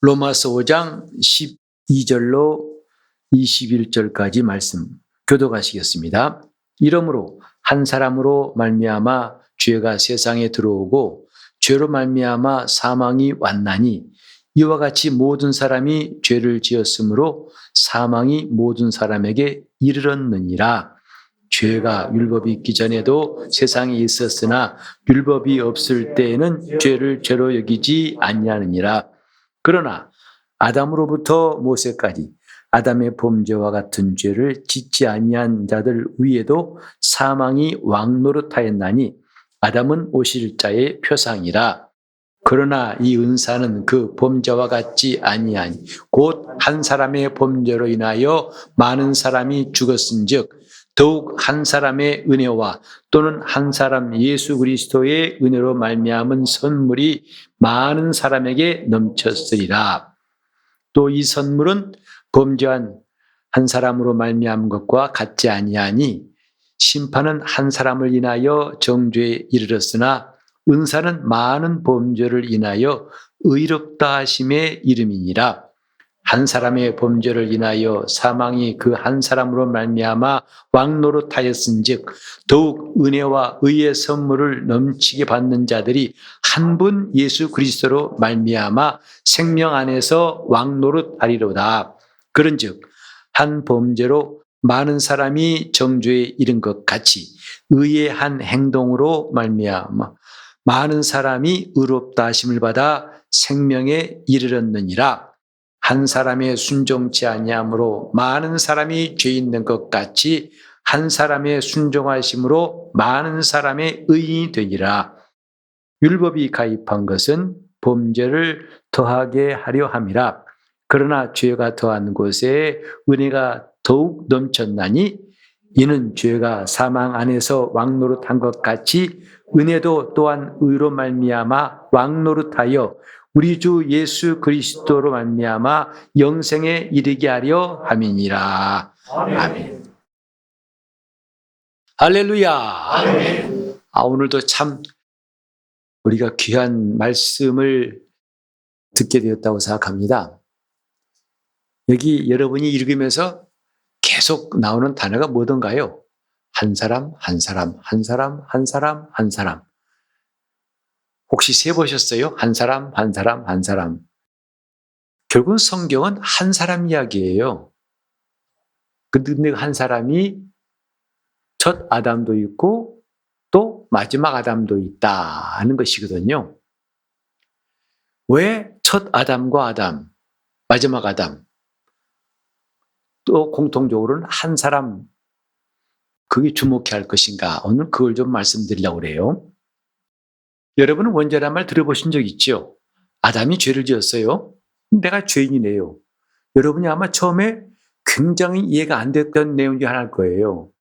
로마서 5장 12절로 21절까지 말씀 교독하시겠습니다. 이러므로 한 사람으로 말미암아 죄가 세상에 들어오고 죄로 말미암아 사망이 왔나니 이와 같이 모든 사람이 죄를 지었으므로 사망이 모든 사람에게 이르렀느니라. 죄가 율법이 있기 전에도 세상에 있었으나 율법이 없을 때에는 죄를 죄로 여기지 아니하느니라. 그러나 아담으로부터 모세까지 아담의 범죄와 같은 죄를 짓지 아니한 자들 위에도 사망이 왕노릇하였나니 아담은 오실 자의 표상이라. 그러나 이 은사는 그 범죄와 같지 아니하니 곧 한 사람의 범죄로 인하여 많은 사람이 죽었은즉 더욱 한 사람의 은혜와 또는 한 사람 예수 그리스도의 은혜로 말미암은 선물이 많은 사람에게 넘쳤으리라. 또 이 선물은 범죄한 한 사람으로 말미암은 것과 같지 아니하니 심판은 한 사람을 인하여 정죄에 이르렀으나 은사는 많은 범죄를 인하여 의롭다 하심의 이름이니라. 한 사람의 범죄를 인하여 사망이 그 한 사람으로 말미암아 왕노릇하였은즉 더욱 은혜와 의의 선물을 넘치게 받는 자들이 한 분 예수 그리스도로 말미암아 생명 안에서 왕노릇하리로다. 그런즉 한 범죄로 많은 사람이 정죄에 이른 것 같이 의의 한 행동으로 말미암아 많은 사람이 의롭다 하심을 받아 생명에 이르렀느니라. 한 사람의 순종치 아니함으로 많은 사람이 죄 있는 것 같이 한 사람의 순종하심으로 많은 사람의 의인이 되니라. 율법이 가입한 것은 범죄를 더하게 하려 함이라. 그러나 죄가 더한 곳에 은혜가 더욱 넘쳤나니 이는 죄가 사망 안에서 왕노릇한 것 같이 은혜도 또한 의로 말미암아 왕노릇하여 우리 주 예수 그리스도로 말미암아 영생에 이르게 하려 함이니라. 아멘. 할렐루야. 아멘. 오늘도 참 우리가 귀한 말씀을 듣게 되었다고 생각합니다. 여기 여러분이 읽으면서 계속 나오는 단어가 뭐던가요? 한 사람, 한 사람, 한 사람, 한 사람, 한 사람. 혹시 세보셨어요? 한 사람, 한 사람, 한 사람. 결국은 성경은 한 사람 이야기예요. 근데 한 사람이 첫 아담도 있고 또 마지막 아담도 있다 하는 것이거든요. 왜 첫 아담과 아담, 마지막 아담, 또 공통적으로는 한 사람, 그게 주목해야 할 것인가? 오늘 그걸 좀 말씀드리려고 그래요. 여러분은 원죄란 말 들어보신 적 있죠? 아담이 죄를 지었어요. 내가 죄인이네요. 여러분이 아마 처음에 굉장히 이해가 안 됐던 내용 중 하나일 거예요.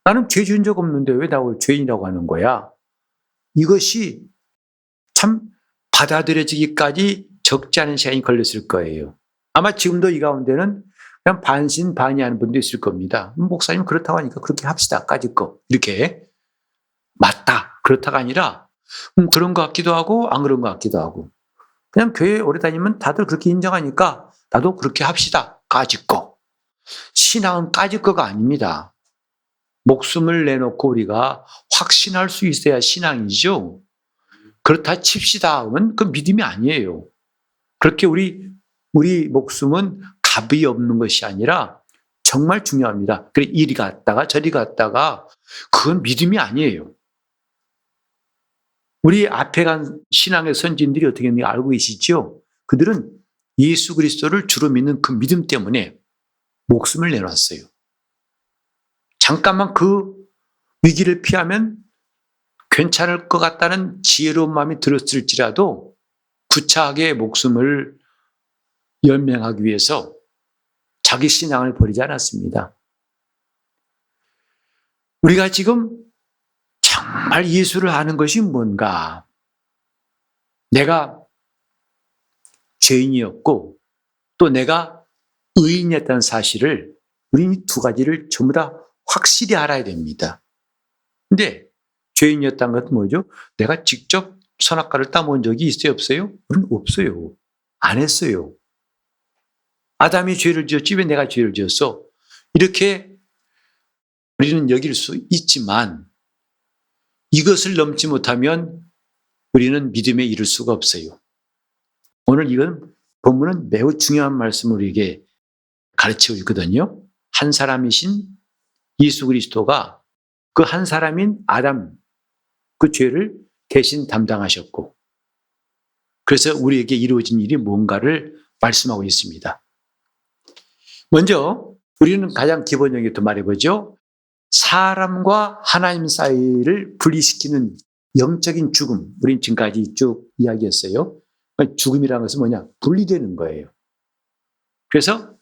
나는 죄 지은 적 없는데 왜 나를 죄인이라고 하는 거야? 이것이 참 받아들여지기까지 적지 않은 시간이 걸렸을 거예요. 아마 지금도 이 가운데는 그냥 반신반의하는 분도 있을 겁니다. 목사님 그렇다고 하니까 그렇게 합시다. 까짓 거. 이렇게. 맞다. 그렇다가 아니라 그런 것 같기도 하고 안 그런 것 같기도 하고. 그냥 교회에 오래 다니면 다들 그렇게 인정하니까 나도 그렇게 합시다. 까짓 거. 신앙은 까짓 거가 아닙니다. 목숨을 내놓고 우리가 확신할 수 있어야 신앙이죠. 그렇다 칩시다 하면 그 믿음이 아니에요. 그렇게 우리 목숨은 값이 없는 것이 아니라 정말 중요합니다. 그래 이리 갔다가 저리 갔다가 그건 믿음이 아니에요. 우리 앞에 간 신앙의 선진들이 어떻게 했는지 알고 계시죠? 그들은 예수 그리스도를 주로 믿는 그 믿음 때문에 목숨을 내놨어요. 잠깐만 그 위기를 피하면 괜찮을 것 같다는 지혜로운 마음이 들었을지라도 구차하게 목숨을 연명하기 위해서 자기 신앙을 버리지 않았습니다. 우리가 지금 정말 예수를 아는 것이 뭔가? 내가 죄인이었고 또 내가 의인이었다는 사실을 우리 두 가지를 전부 다 확실히 알아야 됩니다. 근데 죄인이었다는 것은 뭐죠? 내가 직접 선악과를 따먹은 적이 있어요? 없어요? 우리는 없어요. 안 했어요. 아담이 죄를 지었지 왜 내가 죄를 지었어? 이렇게 우리는 여길 수 있지만 이것을 넘지 못하면 우리는 믿음에 이를 수가 없어요. 오늘 이건 본문은 매우 중요한 말씀을 우리에게 가르치고 있거든요. 한 사람이신 예수 그리스도가 그 한 사람인 아담 그 죄를 대신 담당하셨고 그래서 우리에게 이루어진 일이 뭔가를 말씀하고 있습니다. 먼저 우리는 가장 기본적인 말해보죠. 사람과 하나님 사이를 분리시키는 영적인 죽음, 우리는 지금까지 쭉 이야기했어요. 죽음이라는 것은 뭐냐? 분리되는 거예요. 그래서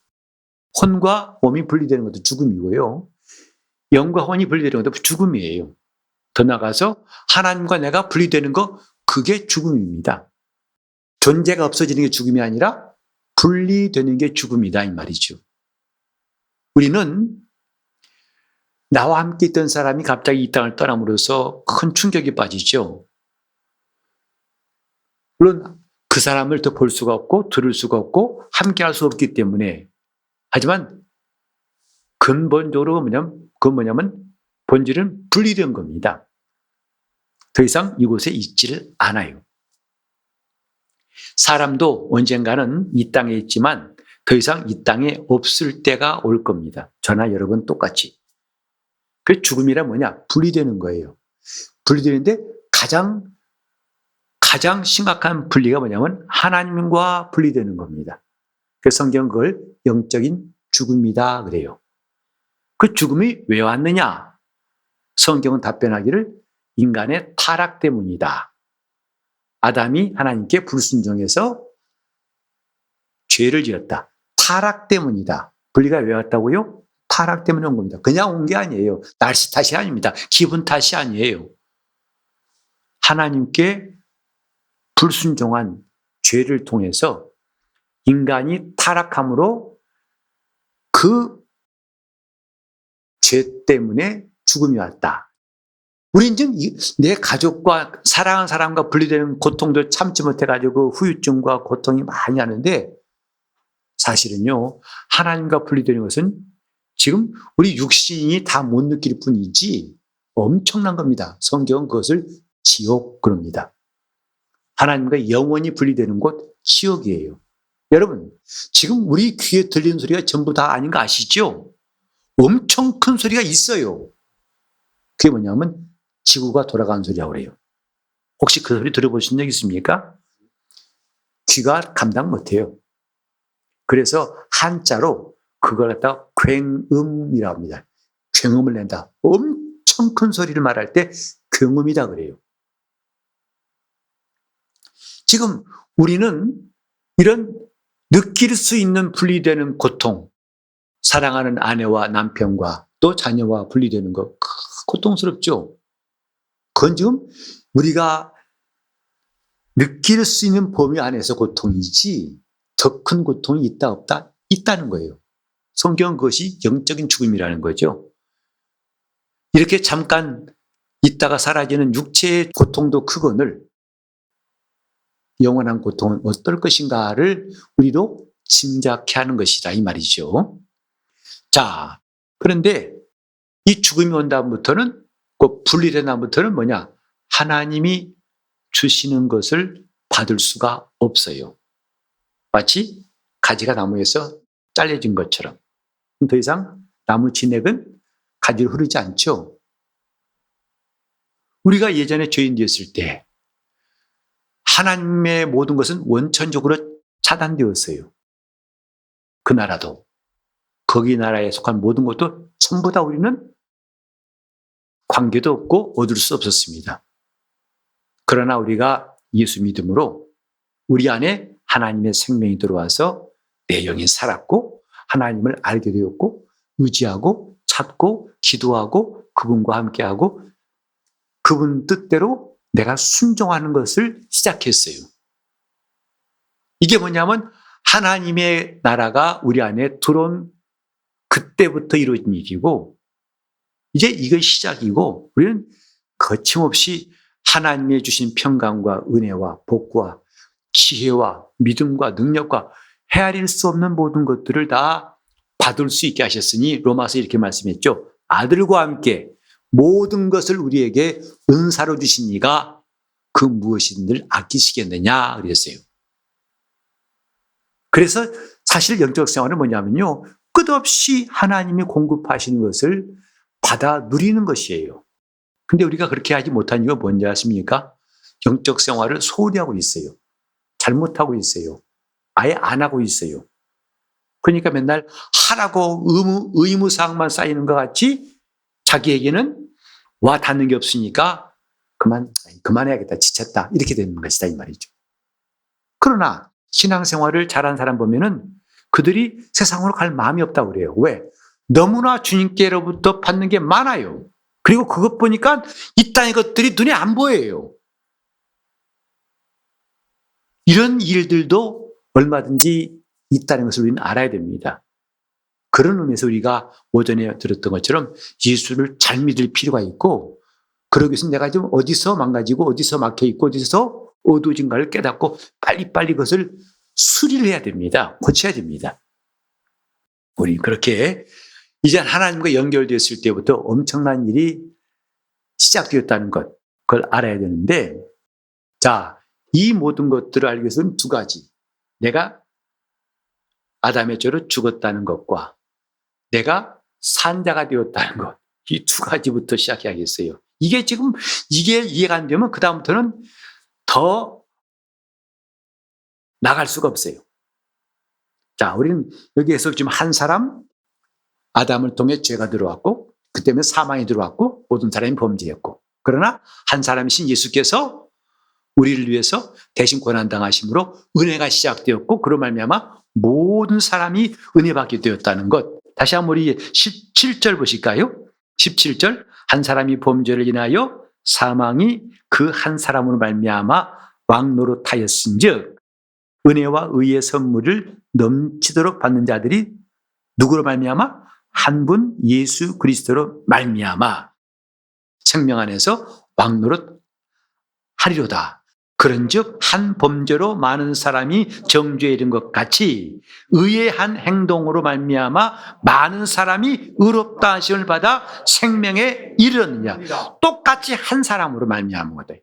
혼과 몸이 분리되는 것도 죽음이고요. 영과 혼이 분리되는 것도 죽음이에요. 더 나아가서 하나님과 내가 분리되는 거 그게 죽음입니다. 존재가 없어지는 게 죽음이 아니라 분리되는 게 죽음이다 이 말이죠. 우리는 나와 함께 있던 사람이 갑자기 이 땅을 떠남으로써 큰 충격에 빠지죠. 물론 그 사람을 더 볼 수가 없고 들을 수가 없고 함께 할 수 없기 때문에 하지만 근본적으로 그건 뭐냐면 본질은 분리된 겁니다. 더 이상 이곳에 있지를 않아요. 사람도 언젠가는 이 땅에 있지만 더 이상 이 땅에 없을 때가 올 겁니다. 저나 여러분 똑같이. 그 죽음이란 뭐냐? 분리되는 거예요. 분리되는데 가장 심각한 분리가 뭐냐면 하나님과 분리되는 겁니다. 그래서 성경은 그걸 영적인 죽음이다 그래요. 그 죽음이 왜 왔느냐? 성경은 답변하기를 인간의 타락 때문이다. 아담이 하나님께 불순종해서 죄를 지었다. 타락 때문이다. 분리가 왜 왔다고요? 타락 때문에 온 겁니다. 그냥 온 게 아니에요. 날씨 탓이 아닙니다. 기분 탓이 아니에요. 하나님께 불순종한 죄를 통해서 인간이 타락함으로 그 죄 때문에 죽음이 왔다. 우린 지금 내 가족과 사랑하는 사람과 분리되는 고통들 참지 못해가지고 후유증과 고통이 많이 하는데 사실은요, 하나님과 분리되는 것은 지금 우리 육신이 다 못 느낄 뿐이지 엄청난 겁니다. 성경은 그것을 지옥 그럽니다. 하나님과 영원히 분리되는 곳 지옥이에요. 여러분, 지금 우리 귀에 들리는 소리가 전부 다 아닌 거 아시죠? 엄청 큰 소리가 있어요. 그게 뭐냐면 지구가 돌아가는 소리라고 그래요. 혹시 그 소리 들어보신 적 있습니까? 귀가 감당 못해요. 그래서 한자로 그걸 갖다가 굉음이라고 합니다. 굉음을 낸다. 엄청 큰 소리를 말할 때 굉음이다 그래요. 지금 우리는 이런 느낄 수 있는 분리되는 고통, 사랑하는 아내와 남편과 또 자녀와 분리되는 거 고통스럽죠. 그건 지금 우리가 느낄 수 있는 범위 안에서 고통이지 더 큰 고통이 있다 없다? 있다는 거예요. 성경은 그것이 영적인 죽음이라는 거죠. 이렇게 잠깐 있다가 사라지는 육체의 고통도 크거늘 영원한 고통은 어떨 것인가를 우리도 짐작해 하는 것이다 이 말이죠. 자, 그런데 이 죽음이 온 다음부터는 그 분리된 다음부터는 뭐냐? 하나님이 주시는 것을 받을 수가 없어요. 마치 가지가 나무에서 잘려진 것처럼. 더 이상 나무 진액은 가지로 흐르지 않죠. 우리가 예전에 죄인 되었을 때 하나님의 모든 것은 원천적으로 차단되었어요. 그 나라도. 거기 나라에 속한 모든 것도 전부 다 우리는 관계도 없고 얻을 수 없었습니다. 그러나 우리가 예수 믿음으로 우리 안에 하나님의 생명이 들어와서 내 영이 살았고 하나님을 알게 되었고 의지하고 찾고 기도하고 그분과 함께하고 그분 뜻대로 내가 순종하는 것을 시작했어요. 이게 뭐냐면 하나님의 나라가 우리 안에 들어온 그때부터 이루어진 일이고 이제 이게 시작이고 우리는 거침없이 하나님의 주신 평강과 은혜와 복과 지혜와 믿음과 능력과 헤아릴 수 없는 모든 것들을 다 받을 수 있게 하셨으니 로마서 이렇게 말씀했죠. 아들과 함께 모든 것을 우리에게 은사로 주신 이가 그 무엇인들 아끼시겠느냐 그랬어요. 그래서 사실 영적 생활은 뭐냐면요. 끝없이 하나님이 공급하시는 것을 받아 누리는 것이에요. 근데 우리가 그렇게 하지 못한 이유가 뭔지 아십니까? 영적 생활을 소홀히 하고 있어요. 잘못하고 있어요. 아예 안 하고 있어요. 그러니까 맨날 하라고 의무사항만 쌓이는 것 같이 자기에게는 와 닿는 게 없으니까 그만해야겠다, 지쳤다 이렇게 되는 것이다 이 말이죠. 그러나 신앙생활을 잘한 사람 보면은 그들이 세상으로 갈 마음이 없다고 그래요. 왜? 너무나 주님께로부터 받는 게 많아요. 그리고 그것 보니까 이 땅의 것들이 눈에 안 보여요. 이런 일들도 얼마든지 있다는 것을 우리는 알아야 됩니다. 그런 의미에서 우리가 오전에 들었던 것처럼 예수를 잘 믿을 필요가 있고, 그러기 위해서 내가 좀 어디서 망가지고 어디서 막혀있고 어디서 어두워진가를 깨닫고 빨리빨리 그것을 수리를 해야 됩니다. 고쳐야 됩니다. 우리 그렇게 이제 하나님과 연결됐을 때부터 엄청난 일이 시작되었다는 것, 그걸 알아야 되는데, 자, 이 모든 것들을 알기 위해서는 두 가지. 내가 아담의 죄로 죽었다는 것과 내가 산자가 되었다는 것, 이 두 가지부터 시작해야겠어요. 이게 이해가 안 되면 그다음부터는 더 나갈 수가 없어요. 자, 우리는 여기에서 지금 한 사람, 아담을 통해 죄가 들어왔고, 그 때문에 사망이 들어왔고, 모든 사람이 범죄했고, 그러나 한 사람이신 예수께서 우리를 위해서 대신 고난당하심으로 은혜가 시작되었고, 그로 말미암아 모든 사람이 은혜받게 되었다는 것. 다시 한번 우리 17절 보실까요? 17절, 한 사람이 범죄를 인하여 사망이 그 한 사람으로 말미암아 왕노릇하였은즉 은혜와 의의 선물을 넘치도록 받는 자들이 누구로 말미암아? 한 분 예수 그리스도로 말미암아 생명 안에서 왕노릇 하리로다. 그런즉 한 범죄로 많은 사람이 정죄에 이른 것 같이 의의 한 행동으로 말미암아 많은 사람이 의롭다 하심을 받아 생명에 이르느냐. 똑같이 한 사람으로 말미암은 거다.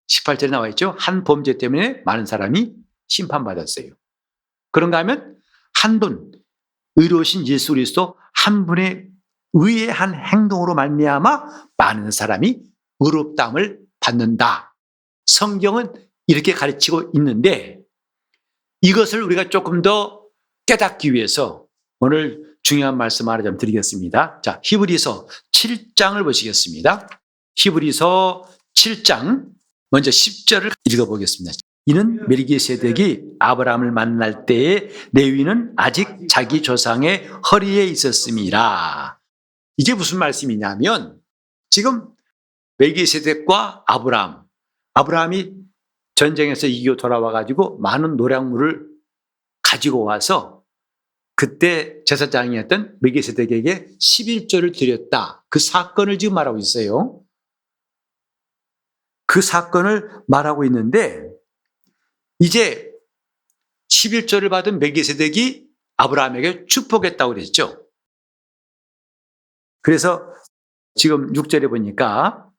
18절에 나와 있죠. 한 범죄 때문에 많은 사람이 심판받았어요. 그런가 하면 한 분 의로우신 예수 그리스도 한 분의 의의 한 행동으로 말미암아 많은 사람이 의롭다함을 받는다. 성경은 이렇게 가르치고 있는데 이것을 우리가 조금 더 깨닫기 위해서 오늘 중요한 말씀 하나 좀 드리겠습니다. 자, 히브리서 7장을 보시겠습니다. 히브리서 7장 먼저 10절을 읽어보겠습니다. 이는 멜기세덱이 아브라함을 만날 때에 레위는 아직 자기 조상의 허리에 있었음이라. 이게 무슨 말씀이냐면 지금 멜기세덱과 아브라함이 전쟁에서 이기고 돌아와가지고 많은 노량물을 가지고 와서 그때 제사장이었던 멜기세덱에게 11조를 드렸다. 그 사건을 지금 말하고 있어요. 그 사건을 말하고 있는데 이제 11조를 받은 멜기세덱이 아브라함에게 축복했다고 그랬죠. 그래서 지금 6절에 보니까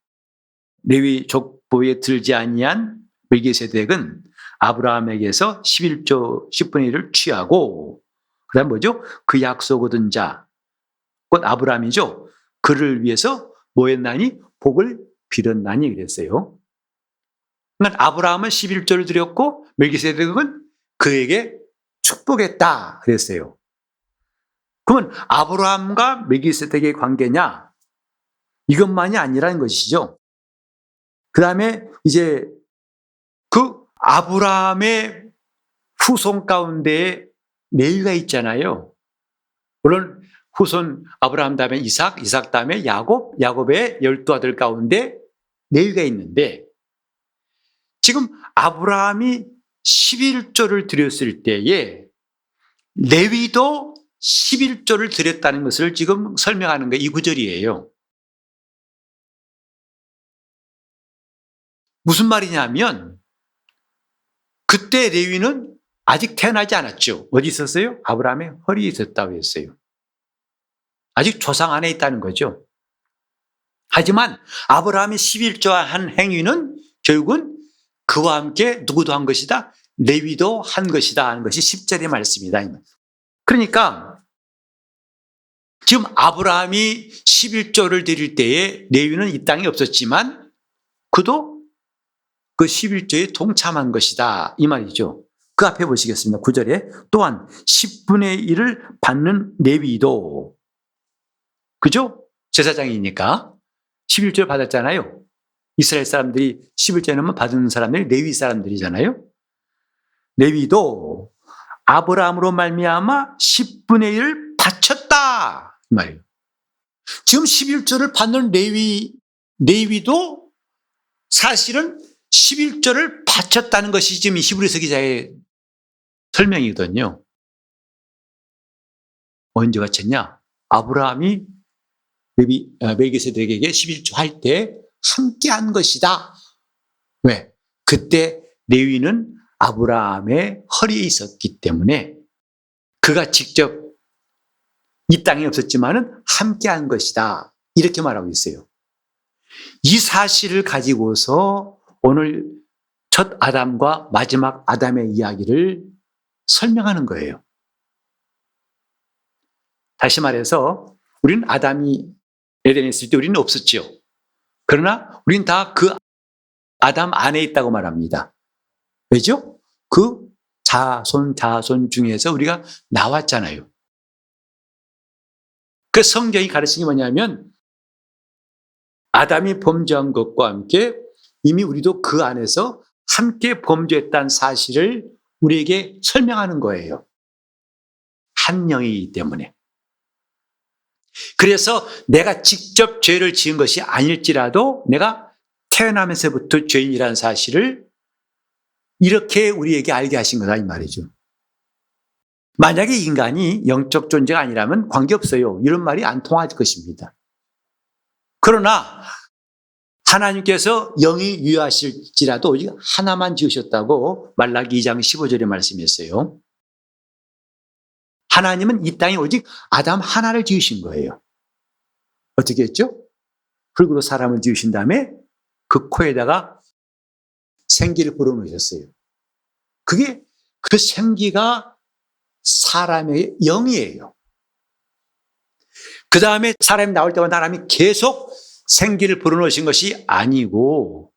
레위 족보에 들지 아니한 멜기세덱은 아브라함에게서 11조 10분의 1을 취하고 그 다음 뭐죠? 그 약속 얻은 자, 곧 아브라함이죠. 그를 위해서 뭐 했나니? 복을 빌었나니 그랬어요. 그러니까 아브라함은 11조를 드렸고 멜기세덱은 그에게 축복했다 그랬어요. 그러면 아브라함과 멜기세덱의 관계냐? 이것만이 아니라는 것이죠. 그 다음에 이제 그 아브라함의 후손 가운데에 레위가 있잖아요. 물론 후손 아브라함 다음에 이삭 다음에 야곱의 12아들 가운데 레위가 있는데 지금 아브라함이 11조를 드렸을 때에 레위도 11조를 드렸다는 것을 지금 설명하는 게 이 구절이에요. 무슨 말이냐면 그때 레위는 아직 태어나지 않았죠. 어디 있었어요? 아브라함의 허리에 있었다고 했어요. 아직 조상 안에 있다는 거죠. 하지만 아브라함이 11조한 행위는 결국은 그와 함께 누구도 한 것이다? 레위도 한 것이다 하는 것이 10절의 말씀이다. 그러니까 지금 아브라함이 11조를 드릴 때에 레위는 이 땅에 없었지만 그도 그 11조에 동참한 것이다 이 말이죠. 그 앞에 보시겠습니다. 9절에 또한 10분의 1을 받는 레위도, 그죠? 제사장이니까 11조를 받았잖아요. 이스라엘 사람들이 11조는 받은 사람들이 레위 사람들이잖아요. 레위도 아브라함으로 말미암아 10분의 1을 바쳤다 이 말이에요. 지금 11조를 받는 레위도 사실은 11조를 바쳤다는 것이 지금 히브리서 기자의 설명이거든요. 언제 바쳤냐? 아브라함이 멜기세덱에게 11조 할 때 함께 한 것이다. 왜? 그때 레위는 아브라함의 허리에 있었기 때문에 그가 직접 이 땅에 없었지만은 함께 한 것이다. 이렇게 말하고 있어요. 이 사실을 가지고서 오늘 첫 아담과 마지막 아담의 이야기를 설명하는 거예요. 다시 말해서 우리는 아담이 에덴에 있을 때 우리는 없었죠. 그러나 우리는 다 그 아담 안에 있다고 말합니다. 왜죠? 그 자손 중에서 우리가 나왔잖아요. 그 성경이 가르치는 게 뭐냐면 아담이 범죄한 것과 함께 이미 우리도 그 안에서 함께 범죄했다는 사실을 우리에게 설명하는 거예요. 한 영이기 때문에. 그래서 내가 직접 죄를 지은 것이 아닐지라도 내가 태어나면서부터 죄인이라는 사실을 이렇게 우리에게 알게 하신 거다 이 말이죠. 만약에 인간이 영적 존재가 아니라면 관계없어요. 이런 말이 안 통할 것입니다. 그러나 하나님께서 영이 유하실지라도 오직 하나만 지으셨다고 말라기 2장 15절에 말씀했어요. 하나님은 이 땅에 오직 아담 하나를 지으신 거예요. 어떻게 했죠? 흙으로 사람을 지으신 다음에 그 코에다가 생기를 불어넣으셨어요. 그게 그 생기가 사람의 영이에요. 그 다음에 사람이 나올 때마다 하나님이 계속 생기를 불어넣으신 것이 아니고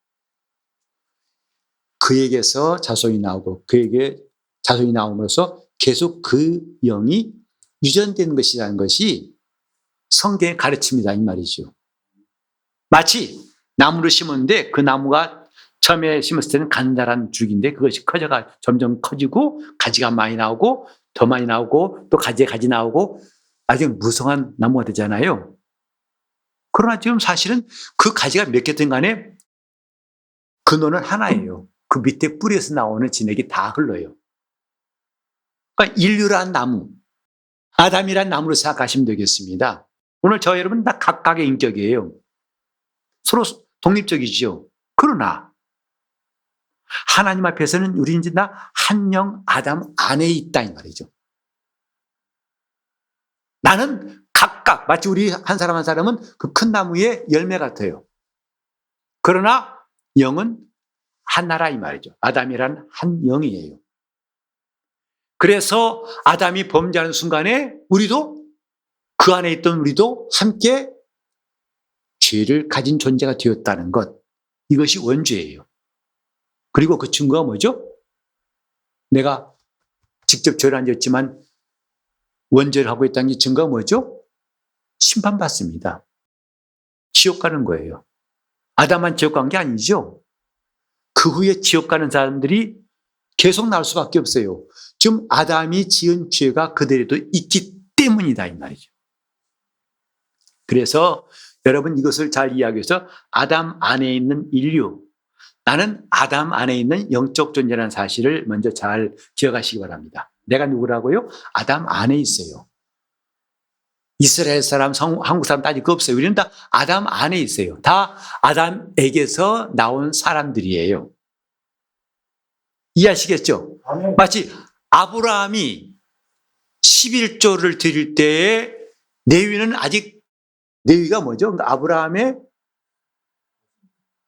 그에게서 자손이 나오고 그에게 자손이 나옴으로써 계속 그 영이 유전되는 것이라는 것이 성경의 가르침이다 이 말이죠. 마치 나무를 심었는데 그 나무가 처음에 심었을 때는 간단한 줄기인데 그것이 커져가 점점 커지고 가지가 많이 나오고 더 많이 나오고 또 가지 나오고 아주 무성한 나무가 되잖아요. 그러나 지금 사실은 그 가지가 몇 개든 간에 근원은 하나예요. 그 밑에 뿌리에서 나오는 진액이 다 흘러요. 그러니까 인류란 나무, 아담이란 나무로 생각하시면 되겠습니다. 오늘 저 여러분 다 각각의 인격이에요. 서로 독립적이죠. 그러나 하나님 앞에서는 우리 이제 다 한 영 아담 안에 있다 이 말이죠. 나는 각각 마치 우리 한 사람 한 사람은 그 큰 나무의 열매 같아요. 그러나 영은 하나라 이 말이죠. 아담이란 한 영이에요. 그래서 아담이 범죄하는 순간에 우리도 그 안에 있던 우리도 함께 죄를 가진 존재가 되었다는 것, 이것이 원죄예요. 그리고 그 증거가 뭐죠? 내가 직접 죄를 안 지었지만 원죄를 하고 있다는 게 증거가 뭐죠? 심판받습니다. 지옥 가는 거예요. 아담만 지옥 간 게 아니죠. 그 후에 지옥 가는 사람들이 계속 나올 수밖에 없어요. 지금 아담이 지은 죄가 그들에도 있기 때문이다 이 말이죠. 그래서 여러분 이것을 잘 이해하기 위해서 아담 안에 있는 인류, 나는 아담 안에 있는 영적 존재라는 사실을 먼저 잘 기억하시기 바랍니다. 내가 누구라고요? 아담 안에 있어요. 이스라엘 사람, 한국 사람 따질 거 없어요. 우리는 다 아담 안에 있어요. 다 아담에게서 나온 사람들이에요. 이해하시겠죠? 마치 아브라함이 11조를 드릴 때에 레위는 아직, 레위가 뭐죠? 그러니까 아브라함의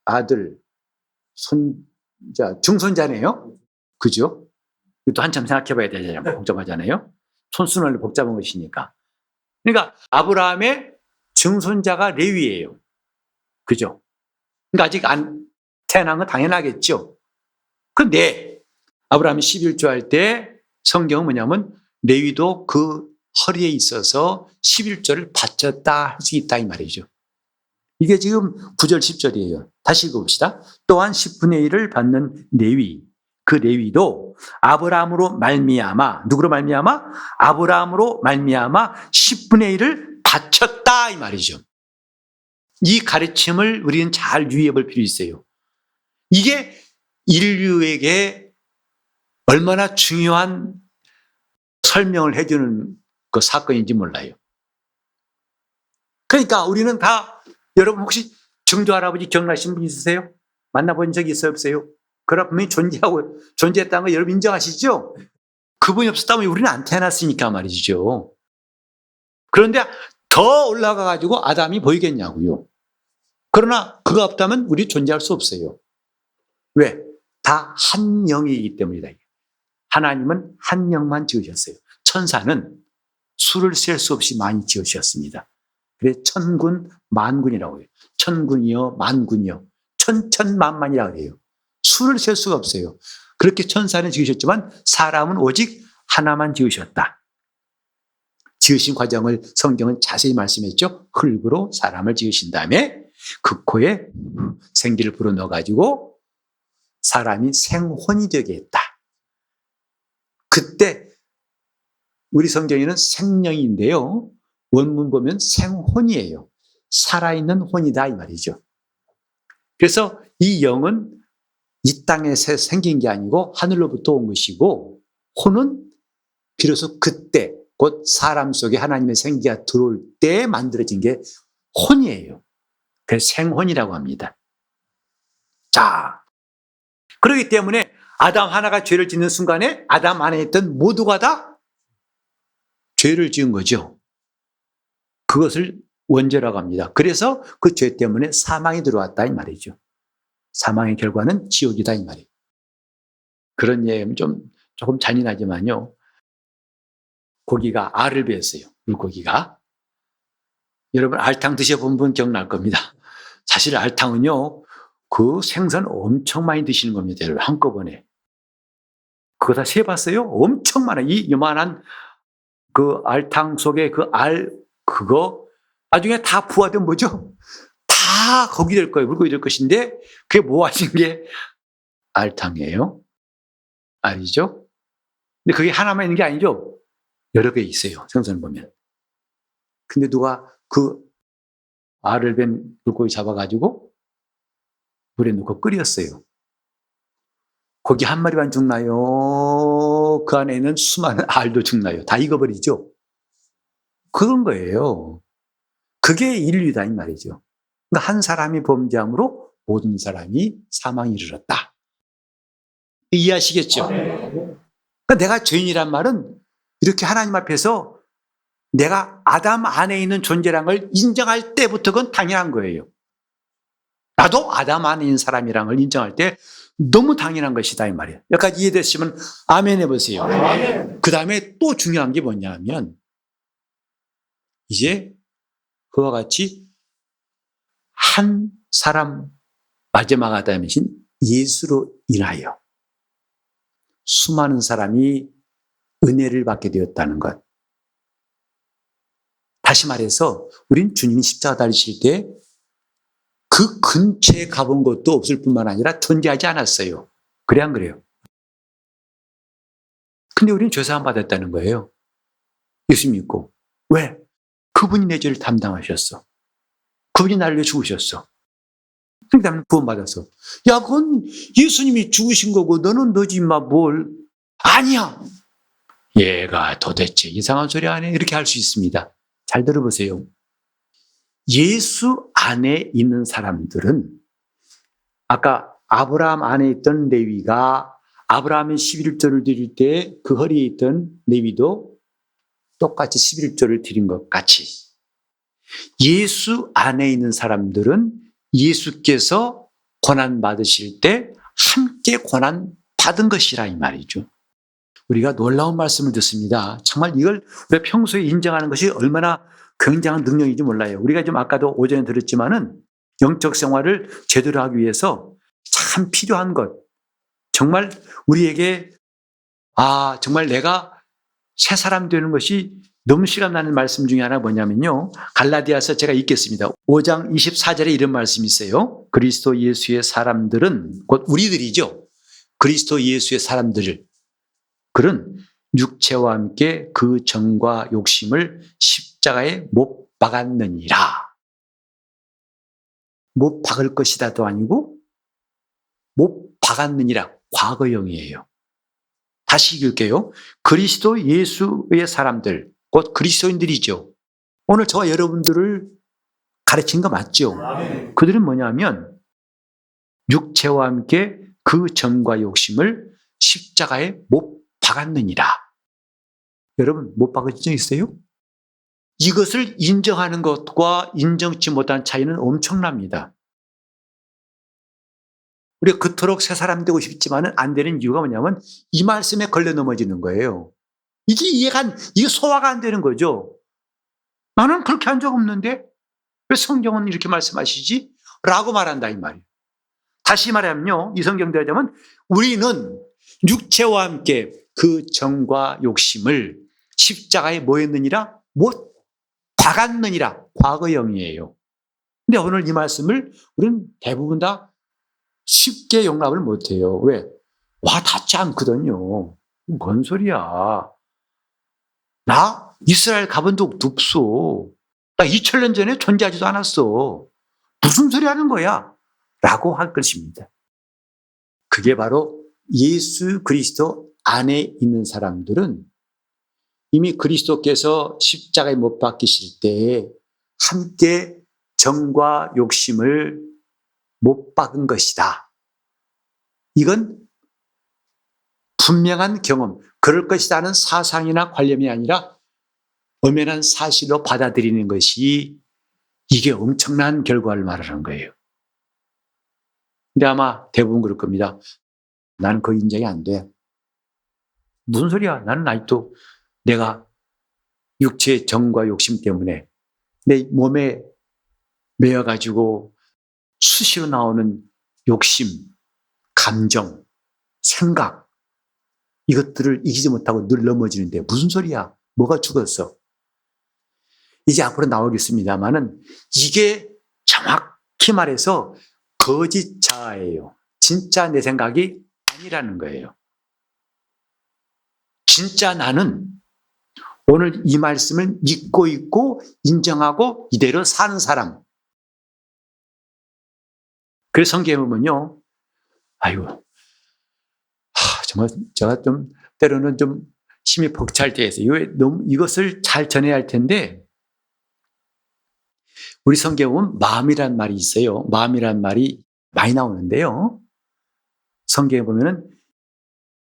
아들, 중손자네요. 그죠? 이것도 한참 생각해 봐야 되잖아요. 복잡하잖아요. 손수는 복잡한 것이니까. 그러니까 아브라함의 증손자가 레위예요. 그죠? 그러니까 아직 안 태어난 건 당연하겠죠. 근데 아브라함이 11조 할 때 성경은 뭐냐면 레위도 그 허리에 있어서 11조를 바쳤다 할 수 있다 이 말이죠. 이게 지금 9절 10절이에요. 다시 읽어봅시다. 또한 10분의 1을 받는 레위, 그 레위도 아브라함으로 말미암아, 누구로 말미암아? 아브라함으로 말미암아 10분의 1을 바쳤다 이 말이죠. 이 가르침을 우리는 잘 유의해 볼 필요 있어요. 이게 인류에게 얼마나 중요한 설명을 해주는 그 사건인지 몰라요. 그러니까 우리는 다, 여러분 혹시 증조 할아버지 기억나시는 분 있으세요? 만나본 적이 있어요, 없어요? 그러나 분명히 존재했다는 거 여러분 인정하시죠? 그분이 없었다면 우리는 안 태어났으니까 말이죠. 그런데 더 올라가가지고 아담이 보이겠냐고요. 그러나 그가 없다면 우리 존재할 수 없어요. 왜? 다 한 영이기 때문이다. 하나님은 한 영만 지으셨어요. 천사는 수를 셀 수 없이 많이 지으셨습니다. 그래서 천군, 만군이라고 해요. 천군이요, 만군이요. 천천만만이라고 해요. 수를 셀 수가 없어요. 그렇게 천사는 지으셨지만 사람은 오직 하나만 지으셨다. 지으신 과정을 성경은 자세히 말씀했죠. 흙으로 사람을 지으신 다음에 그 코에 생기를 불어넣어가지고 사람이 생혼이 되게 했다. 그때 우리 성경에는 생령인데요. 원문 보면 생혼이에요. 살아있는 혼이다 이 말이죠. 그래서 이 영은 이 땅에서 생긴 게 아니고 하늘로부터 온 것이고, 혼은 비로소 그때 곧 사람 속에 하나님의 생기가 들어올 때 만들어진 게 혼이에요. 그래서 생혼이라고 합니다. 자, 그렇기 때문에 아담 하나가 죄를 짓는 순간에 아담 안에 있던 모두가 다 죄를 지은 거죠. 그것을 원죄라고 합니다. 그래서 그 죄 때문에 사망이 들어왔다 이 말이죠. 사망의 결과는 지옥이다 이 말이에요. 그런 예는 조금 잔인하지만요. 고기가 알을 베었어요. 물고기가. 여러분 알탕 드셔본 분 기억날 겁니다. 사실 알탕은요. 그 생선 엄청 많이 드시는 겁니다. 여러분 한꺼번에. 그거 다 세봤어요? 엄청 많아요. 이 요만한 그 알탕 속에 그 그거 나중에 다 부화되면 뭐죠? 다 거기 될 거예요. 물고기 될 것인데 그게 모아진 게 알탕이에요. 알이죠? 근데 그게 하나만 있는 게 아니죠. 여러 개 있어요. 생선을 보면. 근데 누가 그 알을 벤 물고기 잡아가지고 물에 넣고 끓였어요. 고기 한 마리만 죽나요? 그 안에 있는 수많은 알도 죽나요? 다 익어버리죠? 그런 거예요. 그게 인류다 이 말이죠. 그러니까 한 사람이 범죄함으로 모든 사람이 사망에 이르렀다. 이해하시겠죠? 그러니까 내가 죄인이란 말은 이렇게 하나님 앞에서 내가 아담 안에 있는 존재란 걸 인정할 때부터 그건 당연한 거예요. 나도 아담 안에 있는 사람이란 걸 인정할 때 너무 당연한 것이다 이 말이에요. 여기까지 이해되시면 아멘 해보세요. 그 다음에 또 중요한 게 뭐냐면 이제 그와 같이 한 사람 마지막 아담이신 예수로 인하여 수많은 사람이 은혜를 받게 되었다는 것. 다시 말해서 우린 주님이 십자가 달리실 때 그 근처에 가본 것도 없을 뿐만 아니라 존재하지 않았어요. 그래 안 그래요? 근데 우리는 죄사함 받았다는 거예요. 예수 믿고. 왜? 그분이 내 죄를 담당하셨어. 그분이 나를 위해 죽으셨어. 그러니까 나는 구원받았어. 야, 그건 예수님이 죽으신 거고 너는 너지 임마 뭘. 아니야. 얘가 도대체 이상한 소리 안 해. 이렇게 할 수 있습니다. 잘 들어보세요. 예수 안에 있는 사람들은 아까 아브라함 안에 있던 레위가 아브라함이 11조를 드릴 때 그 허리에 있던 레위도 똑같이 11조를 드린 것 같이 예수 안에 있는 사람들은 예수께서 고난 받으실 때 함께 고난 받은 것이라 이 말이죠. 우리가 놀라운 말씀을 듣습니다. 정말 이걸 우리가 평소에 인정하는 것이 얼마나 굉장한 능력인지 몰라요. 우리가 좀 아까도 오전에 들었지만은 영적 생활을 제대로 하기 위해서 참 필요한 것. 정말 우리에게 정말 내가 새 사람 되는 것이 너무 실감나는 말씀 중에 하나 뭐냐면요. 갈라디아서 제가 읽겠습니다. 5장 24절에 이런 말씀이 있어요. 그리스도 예수의 사람들은 곧 우리들이죠. 그리스도 예수의 사람들을 그는 육체와 함께 그 정과 욕심을 십자가에 못 박았느니라. 못 박을 것이다도 아니고 못 박았느니라. 과거형이에요. 다시 읽을게요. 그리스도 예수의 사람들, 곧 그리스도인들이죠. 오늘 저와 여러분들을 가르친 거 맞죠? 아멘. 그들은 뭐냐면 육체와 함께 그 정과 욕심을 십자가에 못 박았느니라. 여러분 못 박으신 적 있어요? 이것을 인정하는 것과 인정치 못한 차이는 엄청납니다. 우리가 그토록 새 사람 되고 싶지만 안 되는 이유가 뭐냐면 이 말씀에 걸려 넘어지는 거예요. 이게 소화가 안 되는 거죠. 나는 그렇게 한 적 없는데 왜 성경은 이렇게 말씀하시지? 라고 말한다 이 말이에요. 다시 말하면요. 이 성경대로 하자면 우리는 육체와 함께 그 정과 욕심을 십자가에 뭐 했느니라? 못 박았느니라. 과거형이에요. 근데 오늘 이 말씀을 우리는 대부분 다 쉽게 용납을 못해요. 왜? 와 닿지 않거든요. 뭔 소리야. 나 이스라엘 가본 적도 없어. 나 2000년 전에 존재하지도 않았어. 무슨 소리 하는 거야? 라고 할 것입니다. 그게 바로 예수 그리스도 안에 있는 사람들은 이미 그리스도께서 십자가에 못 박히실 때에 함께 정과 욕심을 못 박은 것이다. 이건 분명한 경험, 그럴 것이라는 사상이나 관념이 아니라 엄연한 사실로 받아들이는 것이 이게 엄청난 결과를 말하는 거예요. 근데 아마 대부분 그럴 겁니다. 나는 그 인정이 안 돼. 무슨 소리야? 나는 아직도 내가 육체의 정과 욕심 때문에 내 몸에 매여가지고 수시로 나오는 욕심, 감정, 생각 이것들을 이기지 못하고 늘 넘어지는데 무슨 소리야? 뭐가 죽었어? 이제 앞으로 나오겠습니다만은 이게 정확히 말해서 거짓 자아예요. 진짜 내 생각이 아니라는 거예요. 진짜 나는 오늘 이 말씀을 믿고 있고 인정하고 이대로 사는 사람. 그래서 성경에 보면요. 아이고, 정말 제가 좀 때로는 좀 힘이 벅찰 때에 있어요. 이것을 잘 전해야 할 텐데 우리 성경에 보면 마음이란 말이 있어요. 마음이란 말이 많이 나오는데요. 성경에 보면은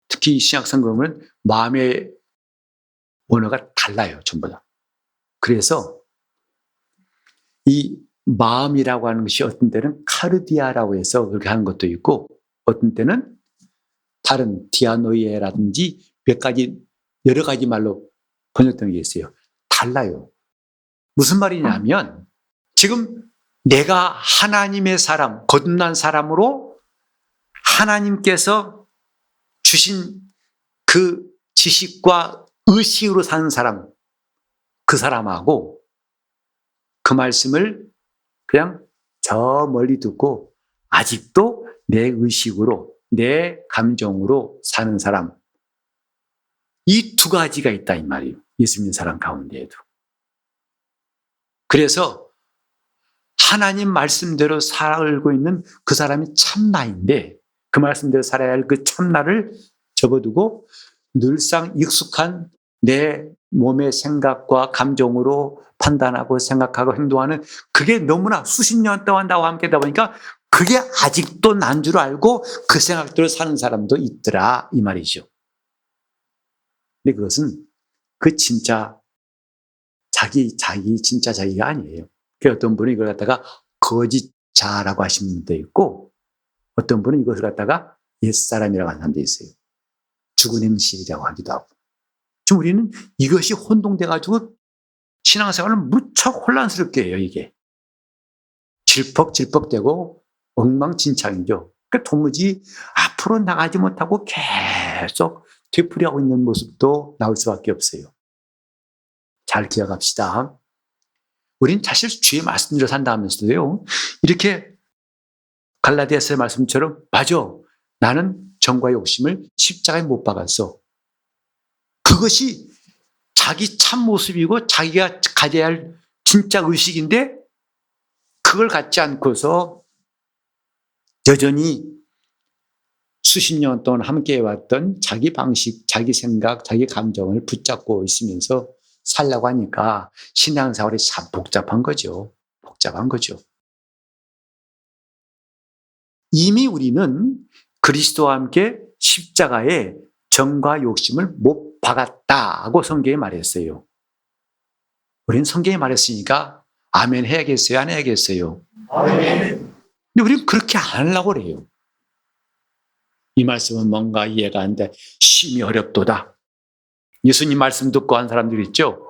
특히 신약 성경에 보면 마음의 원어가 달라요. 전부 다. 그래서 이 마음이라고 하는 것이 어떤 때는 카르디아라고 해서 그렇게 하는 것도 있고 어떤 때는 다른 디아노이에라든지 여러 가지 말로 번역된 게 있어요. 달라요. 무슨 말이냐면 지금 내가 하나님의 사람, 거듭난 사람으로 하나님께서 주신 그 지식과 의식으로 사는 사람, 그 사람하고 그 말씀을 그냥 저 멀리 듣고 아직도 내 의식으로, 내 감정으로 사는 사람. 이 두 가지가 있다 이 말이에요. 예수 믿는 사람 가운데에도. 그래서 하나님 말씀대로 살고 있는 그 사람이 참나인데 그 말씀대로 살아야 할 그 참나를 접어두고 늘상 익숙한 내 몸의 생각과 감정으로 판단하고 생각하고 행동하는 그게 너무나 수십 년 동안 나와 함께 하다 보니까 그게 아직도 난 줄 알고 그 생각대로 사는 사람도 있더라 이 말이죠. 근데 그것은 그 진짜 자기 진짜 자기가 아니에요. 그 어떤 분은 이걸 갖다가 거짓자라고 하시는 분도 있고 어떤 분은 이것을 갖다가 옛사람이라고 하는 사람도 있어요. 죽은 행실이라고 하기도 하고. 지금 우리는 이것이 혼동돼가지고 신앙생활을 무척 혼란스럽게 해요, 이게. 질퍽질퍽되고 엉망진창이죠. 그러니까 도무지 앞으로 나가지 못하고 계속 되풀이하고 있는 모습도 나올 수밖에 없어요. 잘 기억합시다. 우린 사실 주의 말씀대로 산다 하면서도요, 이렇게 갈라디아서의 말씀처럼, 맞아, 나는 정과 욕심을 십자가에 못 박았어. 그것이 자기 참 모습이고 자기가 가져야 할 진짜 의식인데 그걸 갖지 않고서 여전히 수십 년 동안 함께 해왔던 자기 방식, 자기 생각, 자기 감정을 붙잡고 있으면서 살려고 하니까 신앙생활이 참 복잡한 거죠. 복잡한 거죠. 이미 우리는 그리스도와 함께 십자가에 정과 욕심을 못 박았다고 성경에 말했어요. 우리는 성경에 말했으니까 아멘 해야겠어요? 안 해야겠어요? 아멘. 근데 우리는 그렇게 안 하려고 그래요. 이 말씀은 뭔가 이해가 안 돼. 심히 어렵도다. 예수님 말씀 듣고 한 사람들 있죠?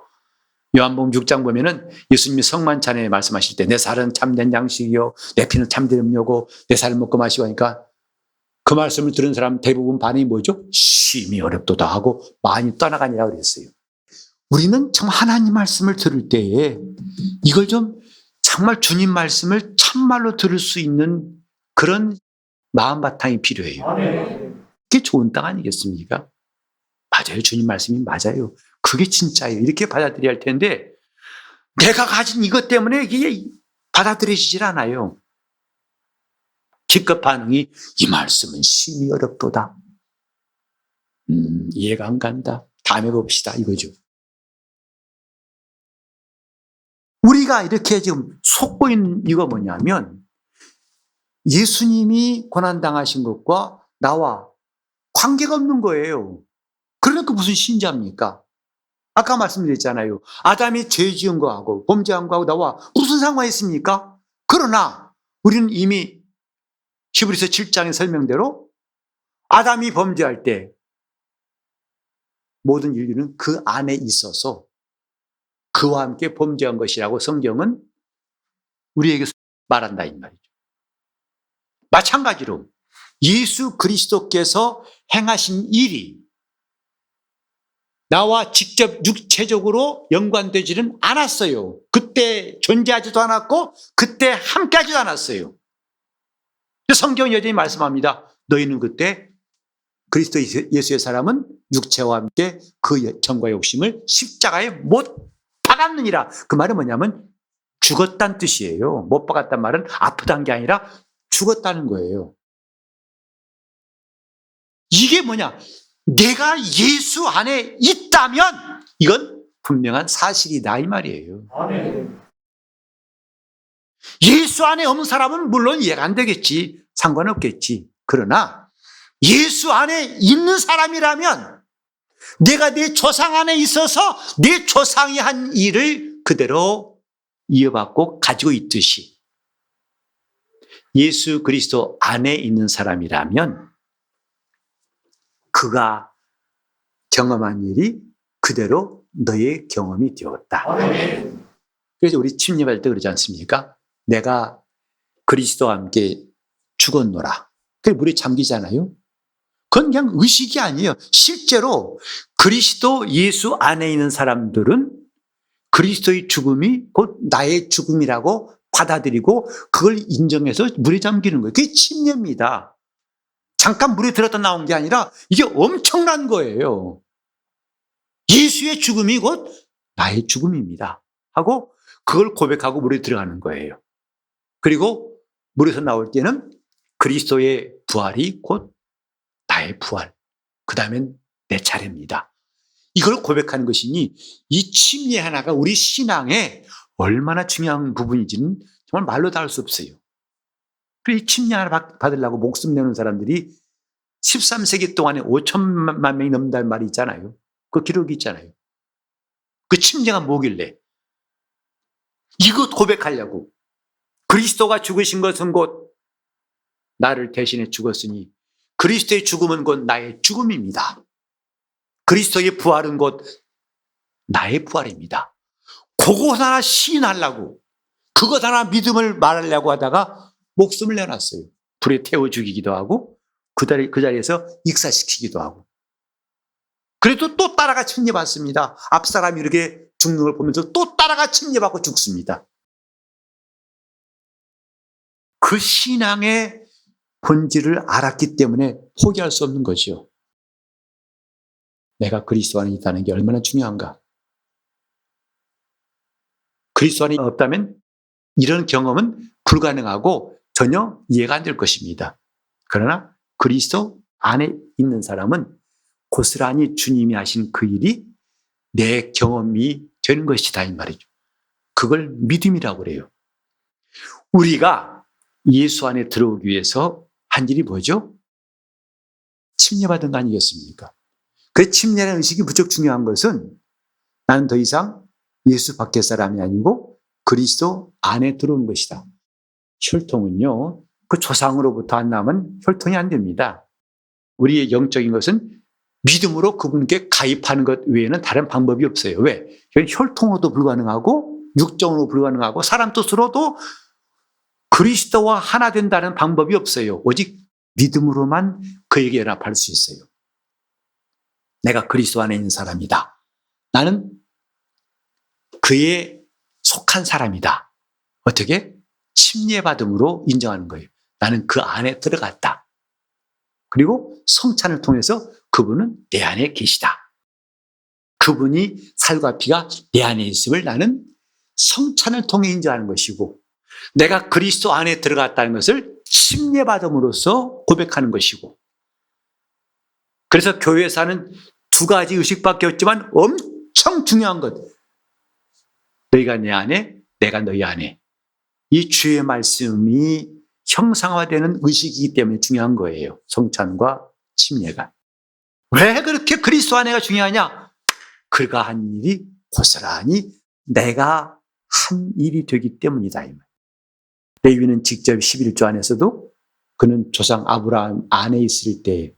요한복음 6장 보면은 예수님이 성만찬에 말씀하실 때 내 살은 참된 양식이요 내 피는 참된 음료고 내 살을 먹고 마시고 하니까 그 말씀을 들은 사람 대부분 반응이 뭐죠? 심히 어렵도다 하고 많이 떠나가니라 그랬어요. 우리는 참 하나님 말씀을 들을 때에 이걸 좀 정말 주님 말씀을 참말로 들을 수 있는 그런 마음 바탕이 필요해요. 그게 좋은 땅 아니겠습니까? 맞아요. 주님 말씀이 맞아요. 그게 진짜예요. 이렇게 받아들여야 할 텐데 내가 가진 이것 때문에 이게 받아들여지질 않아요. 기껏 반응이 이 말씀은 심히 어렵도다. 이해가 안 간다. 다음에 봅시다. 이거죠. 우리가 이렇게 지금 속고 있는 이유가 뭐냐면 예수님이 고난당하신 것과 나와 관계가 없는 거예요. 그러니까 무슨 신자입니까? 아까 말씀드렸잖아요. 아담이 죄 지은 거하고 범죄한 거하고 나와 무슨 상관이 있습니까? 그러나 우리는 이미 히브리서 7장의 설명대로 아담이 범죄할 때 모든 인류는 그 안에 있어서 그와 함께 범죄한 것이라고 성경은 우리에게 말한다 이 말이죠. 마찬가지로 예수 그리스도께서 행하신 일이 나와 직접 육체적으로 연관되지는 않았어요. 그때 존재하지도 않았고 그때 함께하지도 않았어요. 성경은 여전히 말씀합니다. 너희는 그때 그리스도 예수의 사람은 육체와 함께 그 정과 욕심을 십자가에 못 박았느니라. 그 말은 뭐냐면 죽었다는 뜻이에요. 못 박았단 말은 아프다는 게 아니라 죽었다는 거예요. 이게 뭐냐? 내가 예수 안에 있다면 이건 분명한 사실이다 이 말이에요. 예수 안에 없는 사람은 물론 이해가 안 되겠지. 상관없겠지. 그러나 예수 안에 있는 사람이라면 내가 내 조상 안에 있어서 내 조상이 한 일을 그대로 이어받고 가지고 있듯이 예수 그리스도 안에 있는 사람이라면 그가 경험한 일이 그대로 너의 경험이 되었다. 그래서 우리 침례할 때 그러지 않습니까? 내가 그리스도와 함께 죽었노라. 그게 물에 잠기잖아요. 그건 그냥 의식이 아니에요. 실제로 그리스도 예수 안에 있는 사람들은 그리스도의 죽음이 곧 나의 죽음이라고 받아들이고 그걸 인정해서 물에 잠기는 거예요. 그게 침례입니다. 잠깐 물에 들었다 나온 게 아니라 이게 엄청난 거예요. 예수의 죽음이 곧 나의 죽음입니다. 하고 그걸 고백하고 물에 들어가는 거예요. 그리고 물에서 나올 때는 그리스도의 부활이 곧 나의 부활. 그 다음엔 내 차례입니다. 이걸 고백하는 것이니 이 침례 하나가 우리 신앙에 얼마나 중요한 부분인지는 정말 말로 다 할 수 없어요. 이 침례 하나 받으려고 목숨 내는 사람들이 13세기 동안에 5천만 명이 넘는다는 말이 있잖아요. 그 기록이 있잖아요. 그 침례가 뭐길래? 이것 고백하려고. 그리스도가 죽으신 것은 곧 나를 대신해 죽었으니 그리스도의 죽음은 곧 나의 죽음입니다. 그리스도의 부활은 곧 나의 부활입니다. 그것 하나 시인하려고, 그것 하나 믿음을 말하려고 하다가 목숨을 내놨어요. 불에 태워 죽이기도 하고 그 자리에서 익사시키기도 하고. 그래도 또 따라가 침례받습니다. 앞사람이 이렇게 죽는 걸 보면서 또 따라가 침례받고 죽습니다. 그 신앙의 본질을 알았기 때문에 포기할 수 없는 거죠. 내가 그리스도 안에 있다는 게 얼마나 중요한가. 그리스도 안에 없다면 이런 경험은 불가능하고 전혀 이해가 안 될 것입니다. 그러나 그리스도 안에 있는 사람은 고스란히 주님이 하신 그 일이 내 경험이 되는 것이다 이 말이죠. 그걸 믿음이라고 그래요. 우리가 예수 안에 들어오기 위해서 한 일이 뭐죠? 침례받은 거 아니겠습니까? 그 침례라는 의식이 무척 중요한 것은 나는 더 이상 예수 밖의 사람이 아니고 그리스도 안에 들어온 것이다. 혈통은요, 그 조상으로부터 안 나면 혈통이 안 됩니다. 우리의 영적인 것은 믿음으로 그분께 가입하는 것 외에는 다른 방법이 없어요. 왜? 혈통으로도 불가능하고 육정으로 불가능하고 사람 뜻으로도 그리스도와 하나 된다는 방법이 없어요. 오직 믿음으로만 그에게 연합할 수 있어요. 내가 그리스도 안에 있는 사람이다. 나는 그에 속한 사람이다. 어떻게? 침례받음으로 인정하는 거예요. 나는 그 안에 들어갔다. 그리고 성찬을 통해서 그분은 내 안에 계시다. 그분이 살과 피가 내 안에 있음을 나는 성찬을 통해 인정하는 것이고 내가 그리스도 안에 들어갔다는 것을 침례받음으로써 고백하는 것이고 그래서 교회에서 하는 두 가지 의식밖에 없지만 엄청 중요한 것. 너희가 내 안에, 내가 너희 안에. 이 주의 말씀이 형상화되는 의식이기 때문에 중요한 거예요. 성찬과 침례가. 왜 그렇게 그리스도 안에가 중요하냐? 그가 한 일이 고스란히 내가 한 일이 되기 때문이다. 레위는 직접 11조 안에서도 그는 조상 아브라함 안에 있을 때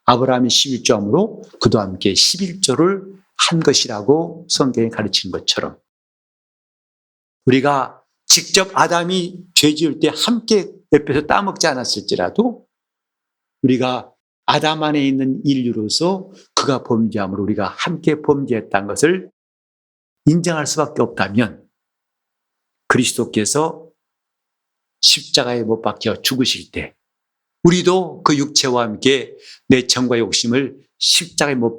아브라함이 11조함으로 그도 함께 11조를 한 것이라고 성경이 가르치는 것처럼 우리가 직접 아담이 죄 지을 때 함께 옆에서 따먹지 않았을지라도 우리가 아담 안에 있는 인류로서 그가 범죄함으로 우리가 함께 범죄했다는 것을 인정할 수밖에 없다면 그리스도께서 십자가에 못 박혀 죽으실 때 우리도 그 육체와 함께 내 정과 욕심을 십자가에 못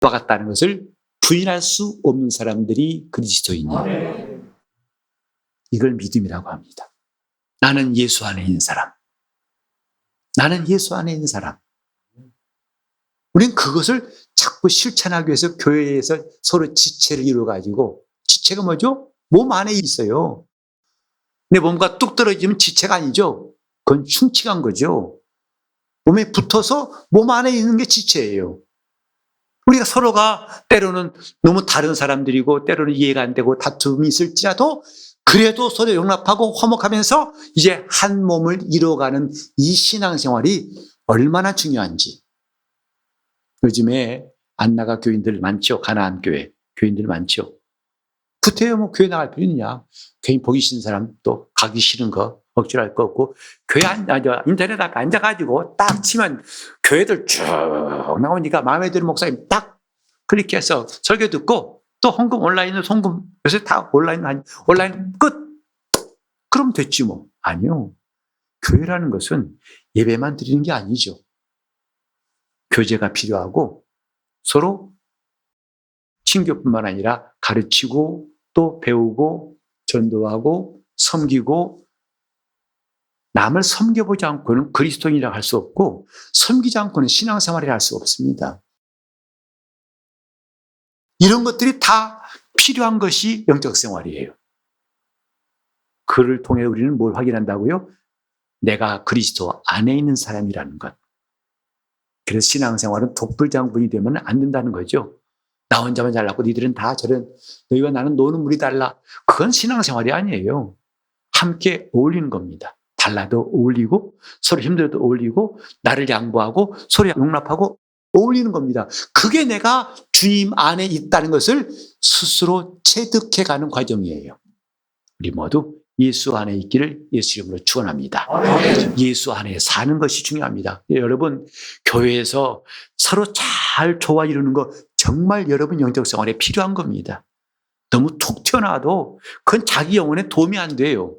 박았다는 것을 부인할 수 없는 사람들이 그리스도인이에요. 이걸 믿음이라고 합니다. 나는 예수 안에 있는 사람. 나는 예수 안에 있는 사람. 우리는 그것을 자꾸 실천하기 위해서 교회에서 서로 지체를 이루어가지고 지체가 뭐죠? 몸 안에 있어요. 내 몸과 뚝 떨어지면 지체가 아니죠. 그건 충치간 거죠. 몸에 붙어서 몸 안에 있는 게 지체예요. 우리가 서로가 때로는 너무 다른 사람들이고 때로는 이해가 안 되고 다툼이 있을지라도 그래도 서로 용납하고 화목하면서 이제 한 몸을 이루어가는 이 신앙생활이 얼마나 중요한지. 요즘에 안 나가 교인들 많죠. 가나안 교회 교인들 많죠. 구태여 뭐 교회 나갈 필요 있냐. 괜히 보기 싫은 사람 또 가기 싫은 거 억지로 할 거 없고 교회 인터넷 앞에 앉아가지고 딱 치면 교회들 쭉 나오니까 마음에 드는 목사님 딱 클릭해서 설교 듣고 또 헌금 온라인은 헌금 요새 다 온라인 끝. 그럼 됐지 뭐. 아니요. 교회라는 것은 예배만 드리는 게 아니죠. 교제가 필요하고 서로 친교뿐만 아니라 가르치고 또 배우고 전도하고 섬기고 남을 섬겨보지 않고는 그리스도인이라고 할 수 없고 섬기지 않고는 신앙생활이라 할 수 없습니다. 이런 것들이 다 필요한 것이 영적 생활이에요. 그를 통해 우리는 뭘 확인한다고요? 내가 그리스도 안에 있는 사람이라는 것. 그래서 신앙생활은 독불장군이 되면 안 된다는 거죠. 나 혼자만 잘났고 니들은 다 저런, 너희와 나는 노는 물이 달라. 그건 신앙생활이 아니에요. 함께 어울리는 겁니다. 달라도 어울리고 서로 힘들어도 어울리고 나를 양보하고 서로 용납하고 어울리는 겁니다. 그게 내가 주님 안에 있다는 것을 스스로 체득해가는 과정이에요. 우리 모두 예수 안에 있기를 예수 이름으로 축원합니다. 예수 안에 사는 것이 중요합니다. 여러분, 교회에서 서로 잘 조화 이루는 거 정말 여러분 영적 생활에 필요한 겁니다. 너무 툭 튀어나와도 그건 자기 영혼에 도움이 안 돼요.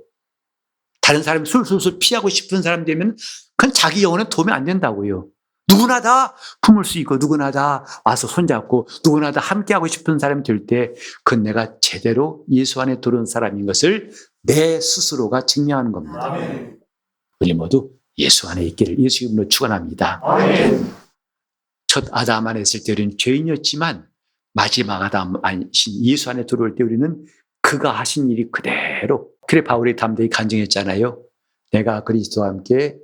다른 사람이 술술술 피하고 싶은 사람 되면 그건 자기 영혼에 도움이 안 된다고요. 누구나 다 품을 수 있고 누구나 다 와서 손잡고 누구나 다 함께하고 싶은 사람이 될 때 그건 내가 제대로 예수 안에 들어온 사람인 것을 내 스스로가 증명하는 겁니다. 아멘. 우리 모두 예수 안에 있기를 예수 이름으로 축원합니다. 아멘. 첫 아담 안에 있을 때 우리는 죄인이었지만 마지막 아담이신 예수 안에 들어올 때 우리는 그가 하신 일이 그대로, 그래 바울이 담대히 간증했잖아요. 내가 그리스도와 함께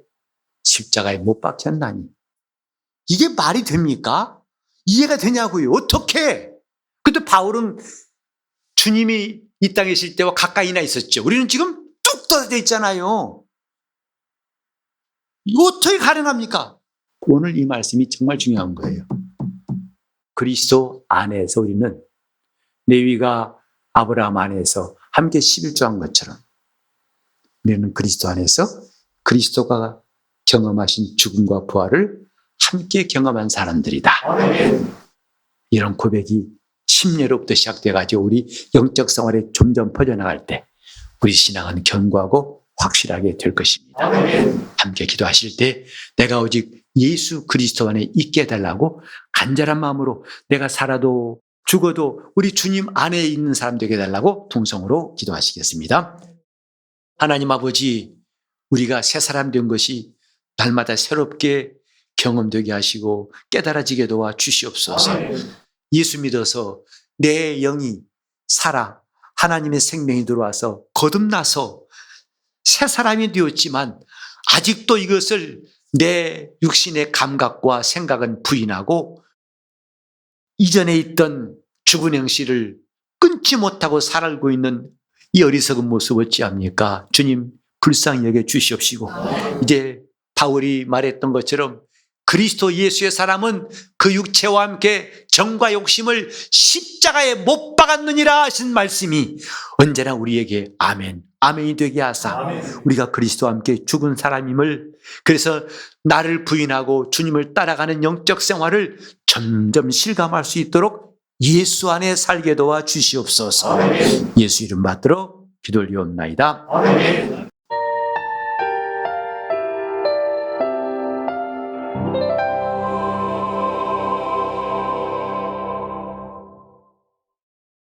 십자가에 못 박혔나니. 이게 말이 됩니까? 이해가 되냐고요. 어떻게? 근데 바울은 주님이 이 땅에 있을 때와 가까이나 있었죠. 우리는 지금 뚝 떨어져 있잖아요. 이거 어떻게 가능합니까? 오늘 이 말씀이 정말 중요한 거예요. 그리스도 안에서 우리는 레위가 아브라함 안에서 함께 11조한 것처럼 우리는 그리스도 안에서 그리스도가 경험하신 죽음과 부활을 함께 경험한 사람들이다. 이런 고백이 10년로부터 시작돼가지고 우리 영적 생활에 점점 퍼져나갈 때 우리 신앙은 견고하고 확실하게 될 것입니다. 함께 기도하실 때 내가 오직 예수 그리스도 안에 있게 해달라고 간절한 마음으로 내가 살아도 죽어도 우리 주님 안에 있는 사람 되게 해달라고 통성으로 기도하시겠습니다. 하나님 아버지, 우리가 새 사람 된 것이 날마다 새롭게 경험되게 하시고 깨달아지게 도와 주시옵소서. 예수 믿어서 내 영이 살아 하나님의 생명이 들어와서 거듭나서 새 사람이 되었지만 아직도 이것을 내 육신의 감각과 생각은 부인하고 이전에 있던 죽은 행실을 끊지 못하고 살고 있는 이 어리석은 모습 어찌합니까? 주님 불쌍히 여겨 주시옵시고 이제 바울이 말했던 것처럼 그리스도 예수의 사람은 그 육체와 함께 정과 욕심을 십자가에 못 박았느니라 하신 말씀이 언제나 우리에게 아멘, 아멘이 되게 하사 아멘. 우리가 그리스도와 함께 죽은 사람임을, 그래서 나를 부인하고 주님을 따라가는 영적 생활을 점점 실감할 수 있도록 예수 안에 살게 도와 주시옵소서. 아멘. 예수 이름 받들어 기도 올리옵나이다. 아멘.